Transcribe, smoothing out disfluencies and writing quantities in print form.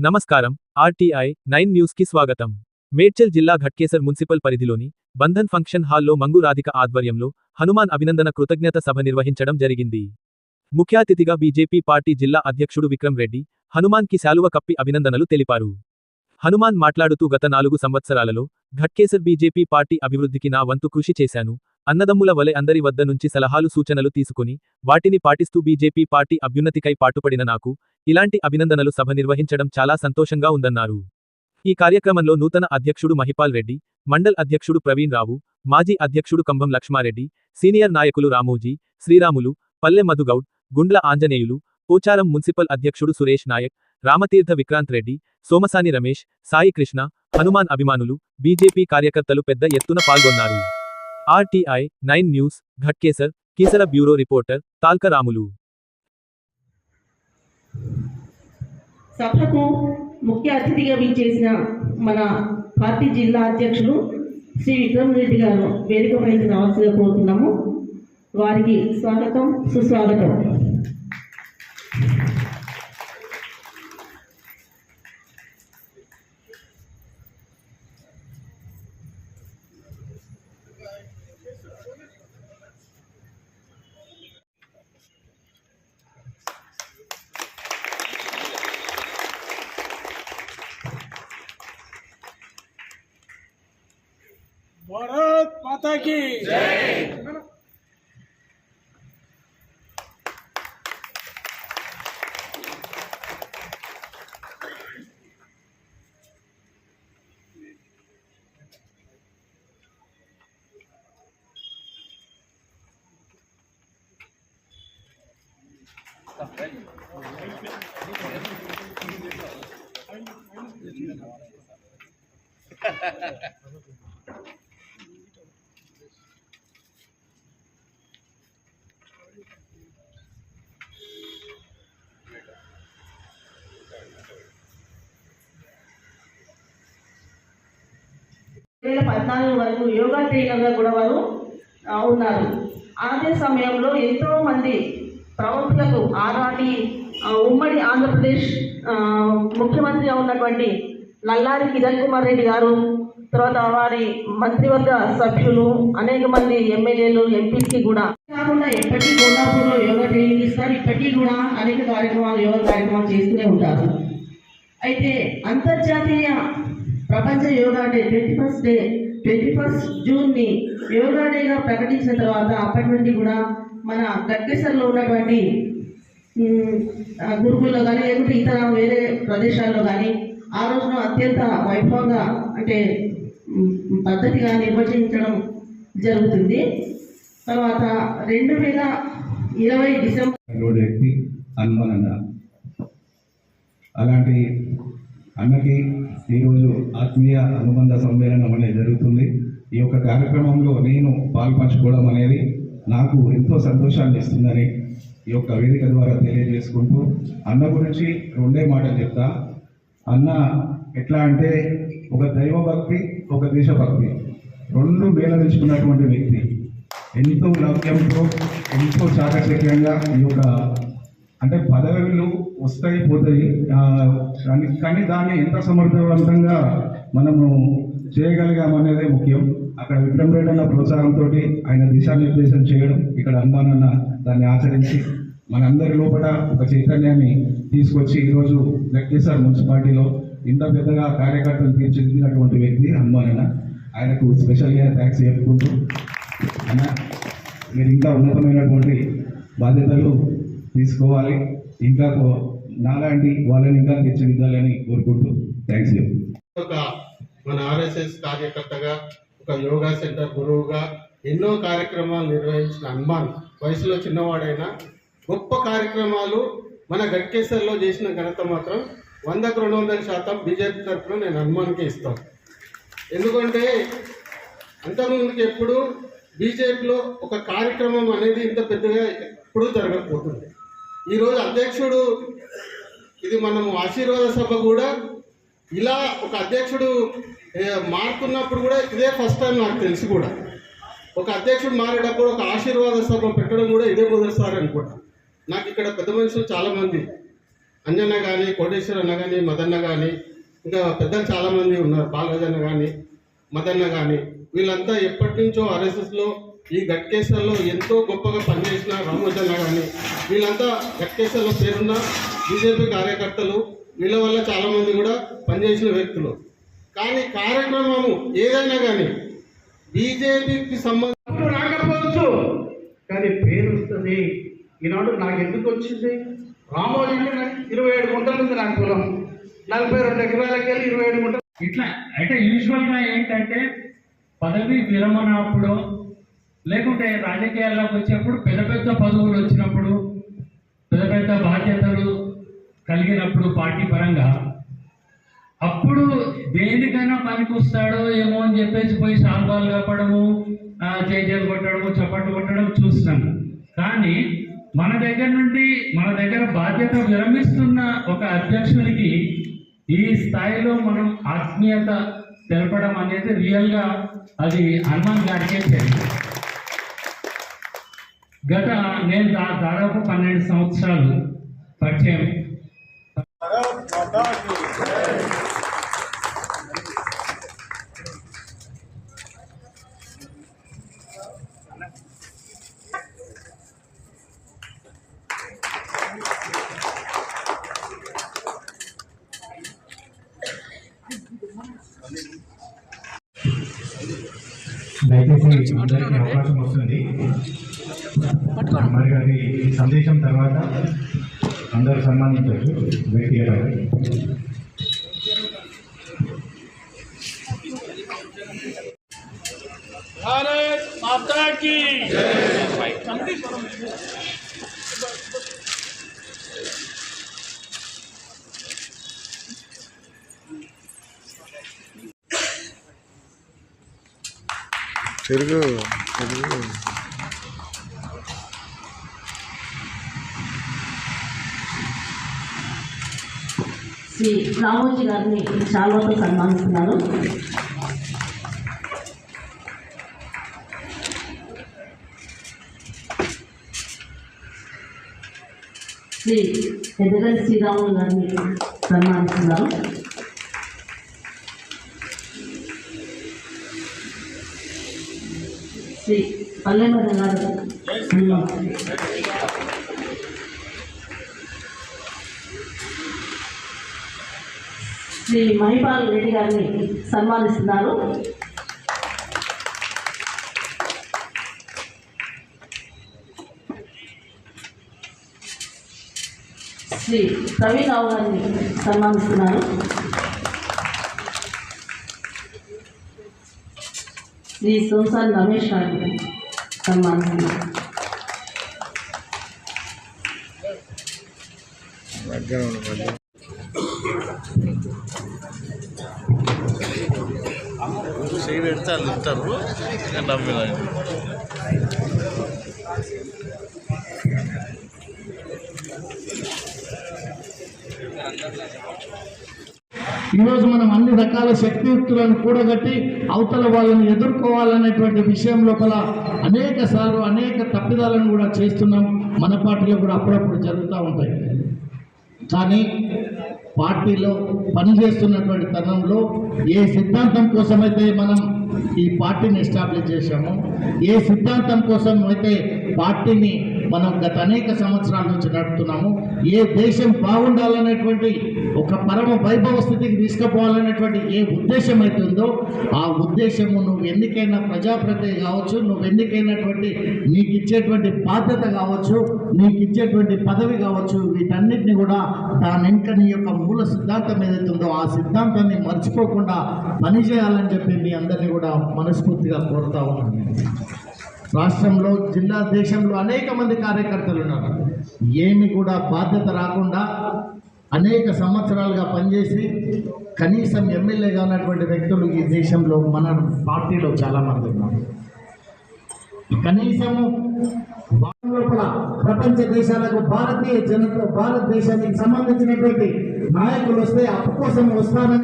నమస్కారం. ఆర్టీఐ 9 న్యూస్కి స్వాగతం. మేడ్చల్ జిల్లా ఘట్కేసర్ మున్సిపల్ పరిధిలోని బంధన్ ఫంక్షన్ హాల్లో మంగు రాధిక ఆధ్వర్యంలో హనుమాన్ అభినందన కృతజ్ఞత సభ నిర్వహించడం జరిగింది. ముఖ్య అతిథిగా బీజేపీ పార్టీ జిల్లా అధ్యక్షుడు విక్రమ్ రెడ్డి హనుమాన్ కి శాలువ కప్పి అభినందనలు తెలిపారు. హనుమాన్ మాట్లాడుతూ గత 4 సంవత్సరాలలో ఘట్కేసర్ బీజేపీ పార్టీ అభివృద్ధికి నా వంతు కృషి చేశాను. అన్నదమ్ముల వలె అందరి వద్ద నుంచి సలహాలు సూచనలు తీసుకుని వాటిని పాటిస్తూ బీజేపీ పార్టీ అభ్యున్నతికై పాటుపడిన నాకు ఇలాంటి అభినందనలు సభ నిర్వహించడం చాలా సంతోషంగా ఉందన్నారు. ఈ కార్యక్రమంలో నూతన అధ్యక్షుడు మహిపాల్ రెడ్డి, మండల్ అధ్యక్షుడు ప్రవీణ్ రావు, మాజీ అధ్యక్షుడు కంభం లక్ష్మారెడ్డి, సీనియర్ నాయకులు రామోజీ, శ్రీరాములు, పల్లె మధుగౌడ్, గుండ్ల ఆంజనేయులు, పోచారం మున్సిపల్ అధ్యక్షుడు సురేష్ నాయక్, రామతీర్థ విక్రాంత్ రెడ్డి, సోమసాని రమేష్, సాయి కృష్ణ, హనుమాన్ అభిమానులు, బీజేపీ కార్యకర్తలు పెద్ద ఎత్తున పాల్గొన్నారు. RTI 9 news, Ghatkesar, Keesara bureau reporter Talka Ramulu. సభకు ముఖ్య అతిథిగా విచ్చేసిన మన పార్టీ జిల్లా అధ్యక్షులు శ్రీ విక్రమ్ రెడ్డి గారు వేదికపైకి రావాల్సిగా కోరుతున్నాము. వారికి స్వాగతం, సుస్వాగతం. भारत माता की जय। వరకు యోగా ట్రైనర్గా కూడా వారు ఉన్నారు. అదే సమయంలో ఎంతో మంది ప్రముఖులకు ఆనాటి ఉమ్మడి ఆంధ్రప్రదేశ్ ముఖ్యమంత్రిగా ఉన్నటువంటి నల్లారి కిరణ్ కుమార్ రెడ్డి గారు, తర్వాత వారి మంత్రివర్గ సభ్యులు, అనేక మంది ఎమ్మెల్యేలు, ఎంపీకి కూడా కాకుండా ఎప్పటికీ కోల్హాపూర్లో యోగా ట్రైనింగ్ ఇస్తారు. ఇప్పటికీ కూడా అనేక కార్యక్రమాలు, యోగా కార్యక్రమాలు చేస్తూనే ఉంటారు. అయితే అంతర్జాతీయ ప్రపంచ యోగా డే 21 జూన్ని యోగా డేగా ప్రకటించిన తర్వాత అప్పటి నుండి కూడా మన ఘట్కేసర్లో ఉన్నటువంటి గురుకుల్లో కానీ లేకుంటే ఇతర వేరే ప్రదేశాల్లో కానీ ఆ రోజున అత్యంత వైభవంగా అంటే పద్ధతిగా నిర్వచించడం జరుగుతుంది. తర్వాత 2020 డిసెంబర్ వ్యక్తి హనుమాన్ అలాంటి అన్నకి ఈరోజు ఆత్మీయ అనుబంధ సమ్మేళనం అనేది జరుగుతుంది. ఈ యొక్క కార్యక్రమంలో నేను పాల్పంచుకోవడం అనేది నాకు ఎంతో సంతోషాన్ని ఇస్తుందని ఈ యొక్క వేదిక ద్వారా తెలియజేసుకుంటూ, అన్న గురించి 2 మాటలు చెప్తా. అన్న ఎట్లా అంటే ఒక దైవభక్తి, ఒక దేశభక్తి 2 మేళవించుకున్నటువంటి వ్యక్తి. ఎంతో లక్ష్యంతో, ఎంతో చాకచక్యంగా ఈ యొక్క అంటే పదవులు వస్తాయి పోతాయి కానీ దాన్ని ఎంత సమర్థవంతంగా మనము చేయగలిగామనేదే ముఖ్యం. అక్కడ విక్రమ్ రెడ్డి అన్న ప్రోత్సాహంతో ఆయన దిశానిర్దేశం చేయడం, ఇక్కడ హనుమాన్ అన్న దాన్ని ఆచరించి మనందరి లోపల ఒక చైతన్యాన్ని తీసుకొచ్చి ఈరోజు ఘట్కేసర్ మున్సిపాలిటీలో ఇంత పెద్దగా కార్యకర్తలు తీర్చిదిద్దినటువంటి వ్యక్తి హనుమాన్ అన్న. ఆయనకు స్పెషల్గా థ్యాంక్స్ చెప్పుకుంటూ, అన్న మీరు ఇంకా ఉన్నతమైనటువంటి బాధ్యతలు తీసుకోవాలి, ఇంకా నాలాంటి వాళ్ళని ఇంకా తీర్చిదిద్దాలని కోరుకుంటూ థ్యాంక్స్ చెప్పు. మన ఆర్ఎస్ఎస్ కార్యకర్తగా, ఒక యోగా సెంటర్ గురువుగా ఎన్నో కార్యక్రమాలు నిర్వహించిన హనుమాన్ వయసులో చిన్నవాడైనా గొప్ప కార్యక్రమాలు మన ఘట్కేసర్లో చేసిన ఘనత మాత్రం 100కు 200% బీజేపీ తరఫున నేను హనుమాన్కే ఇస్తాను. ఎందుకంటే అంతకుముందుకు ఎప్పుడు బీజేపీలో ఒక కార్యక్రమం అనేది ఇంత పెద్దగా ఎప్పుడూ జరగకపోతుంది. ఈరోజు అధ్యక్షుడు, ఇది మనము ఆశీర్వాద సభ కూడా ఇలా ఒక అధ్యక్షుడు మారుతున్నప్పుడు కూడా ఇదే ఫస్ట్ టైం నాకు తెలిసి. కూడా ఒక అధ్యక్షుడు మారేటప్పుడు ఒక ఆశీర్వాద సభ పెట్టడం కూడా ఇదే మొదటిసారి అనుకుంటా. నాకు ఇక్కడ పెద్ద మనుషులు చాలామంది అంజన్న కానీ, కోటేశ్వర అన్న కానీ, మదన్న కానీ, ఇంకా పెద్దలు చాలామంది ఉన్నారు, బాలరాజన్న కానీ, మదన్న కానీ, వీళ్ళంతా ఎప్పటి నుంచో ఆర్ఎస్ఎస్లో ఈ గట్కేశ్వర్లో ఎంతో గొప్పగా పనిచేసిన రామోజన్న కానీ, వీళ్ళంతా గట్కేశ్వర్లో పేరున్న బీజేపీ కార్యకర్తలు, వీళ్ళ వల్ల చాలామంది కూడా పనిచేసిన వ్యక్తులు. కానీ కార్యక్రమము ఏదైనా కానీ బీజేపీకి సంబంధించి రాకపోవచ్చు, కానీ పేరు వస్తుంది. ఈనాడు నాకు ఎందుకు వచ్చింది? రామోజీ అంటే 27 గుంటలు ఉంది నాకు పొలం, 42 ఎకరాలకి వెళ్ళి 27 గుంటలు. ఇట్లా అంటే యూజువల్గా ఏంటంటే పదవి విరమణ అప్పుడు లేకుంటే రాజకీయాల్లోకి వచ్చేప్పుడు పెద్ద పెద్ద పదవులు వచ్చినప్పుడు, పెద్ద పెద్ద బాధ్యతలు కలిగినప్పుడు పార్టీ పరంగా అప్పుడు దేనికైనా పనికి వస్తాడో ఏమో అని చెప్పేసి పోయి సాల్వాలు కప్పడము, చేజేలు కొట్టడము, చప్పట్లు కొట్టడం చూస్తున్నాను. కానీ మన దగ్గర బాధ్యత విరమిస్తున్న ఒక అధ్యక్షుడికి ఈ స్థాయిలో మనం ఆత్మీయత తెలపడం అనేది రియల్గా అది హనుమాన్ గారికే తెలియదు. నేను దాదాపు 12 సంవత్సరాలు పరిచయం. భారత్ మాతా కీ దయచేసి అందరికీ అవకాశం వస్తుంది. అమ్మాయి గారి సందేశం తర్వాత అందరూ సన్మానించవచ్చు వ్యక్తిగతంగా. భారత్ మాతా కీ శ్రీ రామోజీ గారిని శాల్వాతో సన్మానిస్తున్నారు. శ్రీ ఎదగని శ్రీరాములు గారిని సన్మానిస్తున్నారు. శ్రీ పల్లెమద గారు శ్రీ మహిపాల్ రెడ్డి గారిని సన్మానిస్తున్నారు. శ్రీ ప్రవీణ్ రావు గారిని సన్మానిస్తున్నారు. శ్రీ సోసాన్ రమేష్ గారిని సన్మానిస్తున్నారు. ఈరోజు మనం అన్ని రకాల శక్తియుక్తులను కూడగట్టి అవతల వాళ్ళని ఎదుర్కోవాలనేటువంటి విషయం లోపల అనేక సార్లు అనేక తప్పిదాలను కూడా చేస్తున్నాం. మన పార్టీలో కూడా అప్పుడప్పుడు జరుగుతూ ఉంటాయి. కానీ పార్టీలో పనిచేస్తున్నటువంటి తరుణంలో ఏ సిద్ధాంతం కోసమైతే మనం ఈ పార్టీని ఎస్టాబ్లిష్ చేశామో, ఏ సిద్ధాంతం కోసం అయితే పార్టీని మనం గత అనేక సంవత్సరాల నుంచి నడుపుతున్నాము, ఏ దేశం బాగుండాలనేటువంటి ఒక పరమ వైభవ స్థితికి తీసుకుపోవాలనేటువంటి ఏ ఉద్దేశం అయితే ఉందో ఆ ఉద్దేశము నువ్వు ఎన్నికైన ప్రజాప్రతినిధి కావచ్చు, నువ్వు ఎన్నికైనటువంటి నీకు ఇచ్చేటువంటి బాధ్యత కావచ్చు, నీకు ఇచ్చేటువంటి పదవి కావచ్చు, వీటన్నిటిని కూడా దాని వెనుక నీ యొక్క మూల సిద్ధాంతం ఏదైతే ఉందో ఆ సిద్ధాంతాన్ని మర్చిపోకుండా పనిచేయాలని చెప్పి మీ అందరినీ కూడా మనస్ఫూర్తిగా కోరుతా ఉన్నాను. రాష్ట్రంలో, జిల్లా, దేశంలో అనేక మంది కార్యకర్తలు ఉన్నారు. ఏమి కూడా బాధ్యత రాకుండా అనేక సంవత్సరాలుగా పనిచేసి కనీసం ఎమ్మెల్యేగా ఉన్నటువంటి వ్యక్తులు ఈ దేశంలో మన పార్టీలో చాలామంది ఉన్నారు. కనీసము లోపల ప్రపంచ దేశాలకు భారతదేశానికి సంబంధించినటువంటి నాయకులు వస్తే అప్పు కోసం వస్తానని